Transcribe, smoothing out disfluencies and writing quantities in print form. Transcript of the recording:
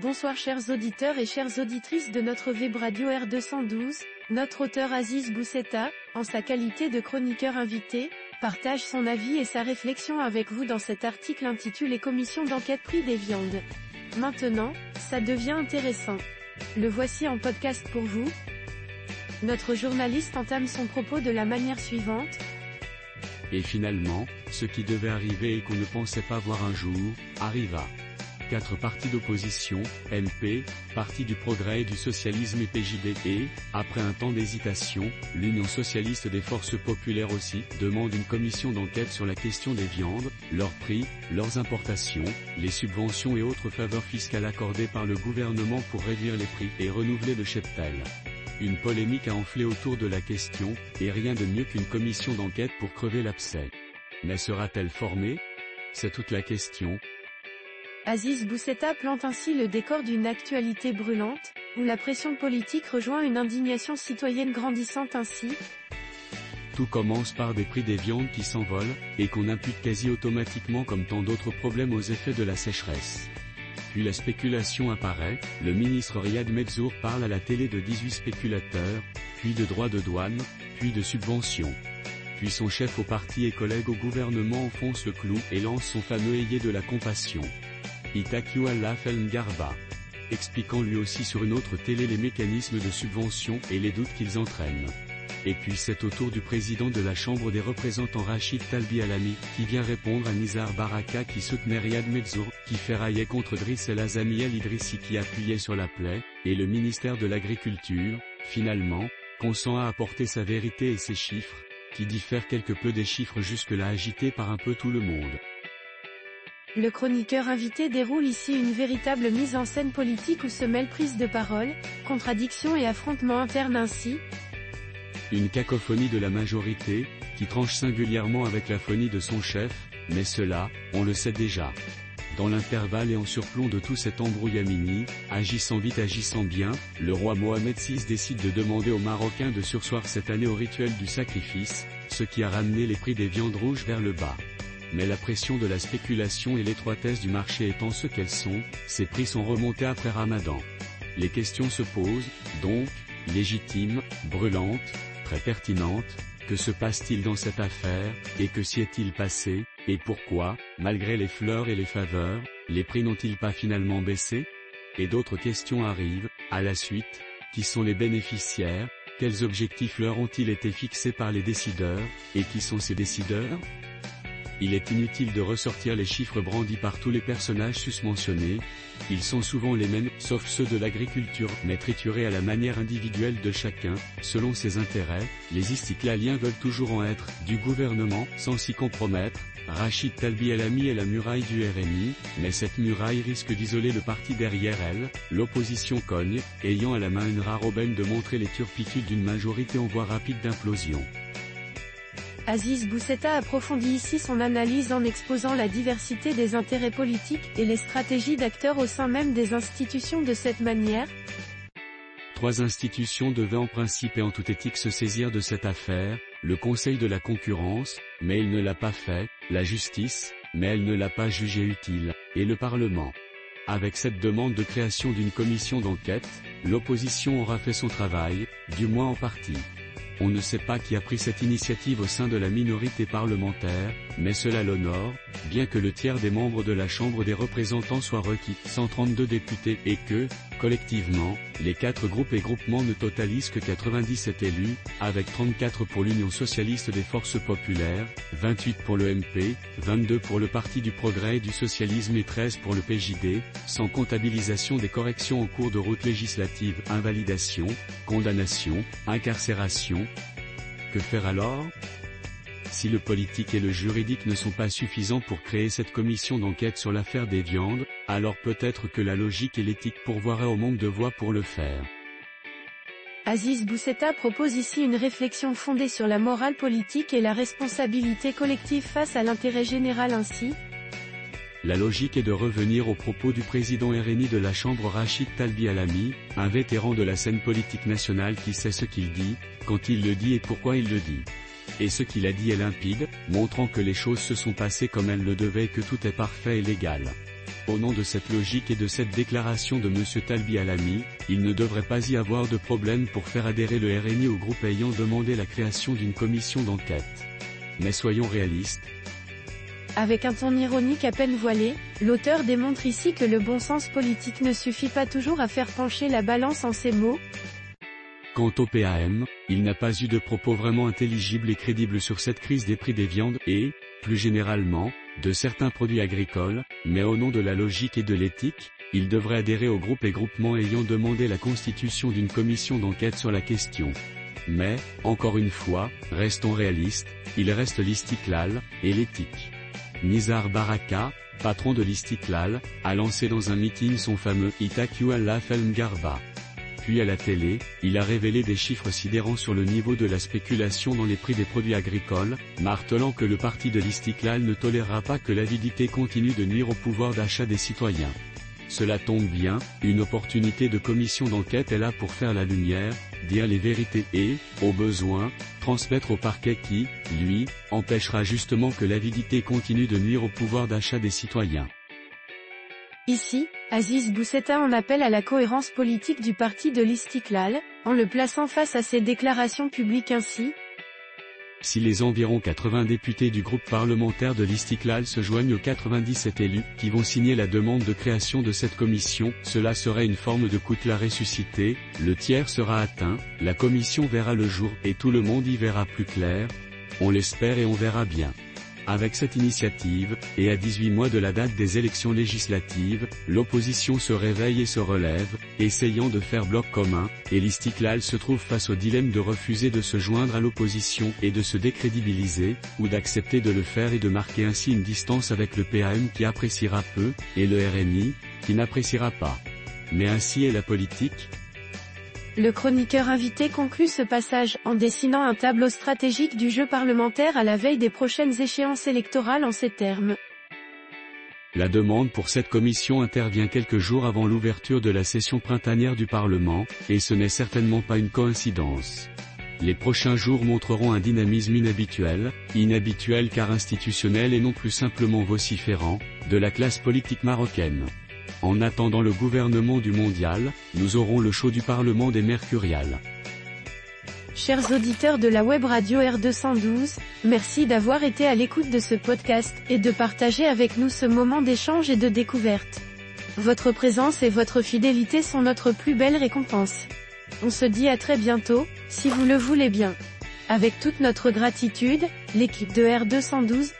Bonsoir chers auditeurs et chères auditrices de notre web radio R212, notre auteur Aziz Bousseta, en sa qualité de chroniqueur invité, partage son avis et sa réflexion avec vous dans cet article intitulé Commission d'enquête prix des viandes. Maintenant, ça devient intéressant. Le voici en podcast pour vous. Notre journaliste entame son propos de la manière suivante. Et finalement, ce qui devait arriver et qu'on ne pensait pas voir un jour, arriva. 4 partis d'opposition, MP, Parti du Progrès et du Socialisme et PJD et, après un temps d'hésitation, l'Union Socialiste des Forces Populaires aussi, demandent une commission d'enquête sur la question des viandes, leurs prix, leurs importations, les subventions et autres faveurs fiscales accordées par le gouvernement pour réduire les prix et renouveler le cheptel. Une polémique a enflé autour de la question, et rien de mieux qu'une commission d'enquête pour crever l'abcès. Mais sera-t-elle formée? C'est toute la question. Aziz Bousseta plante ainsi le décor d'une actualité brûlante, où la pression politique rejoint une indignation citoyenne grandissante ainsi. Tout commence par des prix des viandes qui s'envolent, et qu'on impute quasi automatiquement comme tant d'autres problèmes aux effets de la sécheresse. Puis la spéculation apparaît, le ministre Riyad Mezzour parle à la télé de 18 spéculateurs, puis de droits de douane, puis de subventions. Puis son chef au parti et collègue au gouvernement enfonce le clou et lance son fameux ayé de la compassion. Itaku Allah Felngarba. Expliquant lui aussi sur une autre télé les mécanismes de subvention et les doutes qu'ils entraînent. Et puis c'est au tour du président de la Chambre des représentants Rachid Talbi Alami, qui vient répondre à Nizar Baraka qui soutenait Riyad Mezzour, qui ferraillait contre Driss El Azami El Idrissi qui appuyait sur la plaie, et le ministère de l'Agriculture, finalement, consent à apporter sa vérité et ses chiffres, qui diffèrent quelque peu des chiffres jusque-là agités par un peu tout le monde. Le chroniqueur invité déroule ici une véritable mise en scène politique où se mêlent prise de parole, contradictions et affrontements internes ainsi. Une cacophonie de la majorité, qui tranche singulièrement avec la phonie de son chef, mais cela, on le sait déjà. Dans l'intervalle et en surplomb de tout cet embrouillamini, agissant vite agissant bien, le roi Mohamed VI décide de demander aux Marocains de surseoir cette année au rituel du sacrifice, ce qui a ramené les prix des viandes rouges vers le bas. Mais la pression de la spéculation et l'étroitesse du marché étant ce qu'elles sont, ces prix sont remontés après Ramadan. Les questions se posent, donc, légitimes, brûlantes, très pertinentes, que se passe-t-il dans cette affaire, et que s'y est-il passé, et pourquoi, malgré les fleurs et les faveurs, les prix n'ont-ils pas finalement baissé? Et d'autres questions arrivent, à la suite, qui sont les bénéficiaires, quels objectifs leur ont-ils été fixés par les décideurs, et qui sont ces décideurs? Il est inutile de ressortir les chiffres brandis par tous les personnages susmentionnés, ils sont souvent les mêmes, sauf ceux de l'agriculture, mais triturés à la manière individuelle de chacun, selon ses intérêts. Les istiklaliens veulent toujours en être, du gouvernement, sans s'y compromettre. Rachid Talbi Alami est la muraille du RMI, mais cette muraille risque d'isoler le parti derrière elle, l'opposition cogne, ayant à la main une rare aubaine de montrer les turpitudes d'une majorité en voie rapide d'implosion. Aziz Bousseta approfondit ici son analyse en exposant la diversité des intérêts politiques et les stratégies d'acteurs au sein même des institutions de cette manière. 3 institutions devaient en principe et en toute éthique se saisir de cette affaire, le Conseil de la concurrence, mais il ne l'a pas fait, la justice, mais elle ne l'a pas jugé utile, et le Parlement. Avec cette demande de création d'une commission d'enquête, l'opposition aura fait son travail, du moins en partie. On ne sait pas qui a pris cette initiative au sein de la minorité parlementaire, mais cela l'honore, bien que le tiers des membres de la Chambre des représentants soit requis, 132 députés, et que, collectivement, les 4 groupes et groupements ne totalisent que 97 élus, avec 34 pour l'Union Socialiste des Forces Populaires, 28 pour le MP, 22 pour le Parti du Progrès et du Socialisme et 13 pour le PJD, sans comptabilisation des corrections en cours de route législative, invalidation, condamnation, incarcération. Que faire alors? Si le politique et le juridique ne sont pas suffisants pour créer cette commission d'enquête sur l'affaire des viandes, alors peut-être que la logique et l'éthique pourvoiraient au manque de voix pour le faire. Aziz Bousseta propose ici une réflexion fondée sur la morale politique et la responsabilité collective face à l'intérêt général ainsi. La logique est de revenir aux propos du président RNI de la Chambre Rachid Talbi Alami, un vétéran de la scène politique nationale qui sait ce qu'il dit, quand il le dit et pourquoi il le dit. Et ce qu'il a dit est limpide, montrant que les choses se sont passées comme elles le devaient et que tout est parfait et légal. Au nom de cette logique et de cette déclaration de M. Talbi Alami, il ne devrait pas y avoir de problème pour faire adhérer le RNI au groupe ayant demandé la création d'une commission d'enquête. Mais soyons réalistes. Avec un ton ironique à peine voilé, l'auteur démontre ici que le bon sens politique ne suffit pas toujours à faire pencher la balance en ces mots. Quant au PAM, il n'a pas eu de propos vraiment intelligibles et crédibles sur cette crise des prix des viandes et, plus généralement, de certains produits agricoles, mais au nom de la logique et de l'éthique, il devrait adhérer au groupe et groupements ayant demandé la constitution d'une commission d'enquête sur la question. Mais, encore une fois, restons réalistes, il reste l'Istiklal, et l'éthique. Nizar Baraka, patron de l'Istiklal, a lancé dans un meeting son fameux Itaku Allah Felmgarba. Puis à la télé, il a révélé des chiffres sidérants sur le niveau de la spéculation dans les prix des produits agricoles, martelant que le parti de l'Istiklal ne tolérera pas que l'avidité continue de nuire au pouvoir d'achat des citoyens. Cela tombe bien, une opportunité de commission d'enquête est là pour faire la lumière, dire les vérités et, au besoin, transmettre au parquet qui, lui, empêchera justement que l'avidité continue de nuire au pouvoir d'achat des citoyens. Ici, Aziz Boussetta en appelle à la cohérence politique du parti de l'Istiklal, en le plaçant face à ses déclarations publiques ainsi. Si les environ 80 députés du groupe parlementaire de l'Istiklal se joignent aux 97 élus qui vont signer la demande de création de cette commission, cela serait une forme de coutelas ressuscité, le tiers sera atteint, la commission verra le jour et tout le monde y verra plus clair. On l'espère et on verra bien. Avec cette initiative, et à 18 mois de la date des élections législatives, l'opposition se réveille et se relève, essayant de faire bloc commun, et l'Istiklal se trouve face au dilemme de refuser de se joindre à l'opposition et de se décrédibiliser, ou d'accepter de le faire et de marquer ainsi une distance avec le PAM qui appréciera peu, et le RNI, qui n'appréciera pas. Mais ainsi est la politique. Le chroniqueur invité conclut ce passage en dessinant un tableau stratégique du jeu parlementaire à la veille des prochaines échéances électorales en ces termes. La demande pour cette commission intervient quelques jours avant l'ouverture de la session printanière du Parlement, et ce n'est certainement pas une coïncidence. Les prochains jours montreront un dynamisme inhabituel car institutionnel et non plus simplement vociférant, de la classe politique marocaine. En attendant le gouvernement du mondial, nous aurons le show du Parlement des Mercuriales. Chers auditeurs de la web radio R212, merci d'avoir été à l'écoute de ce podcast et de partager avec nous ce moment d'échange et de découverte. Votre présence et votre fidélité sont notre plus belle récompense. On se dit à très bientôt, si vous le voulez bien. Avec toute notre gratitude, l'équipe de R212,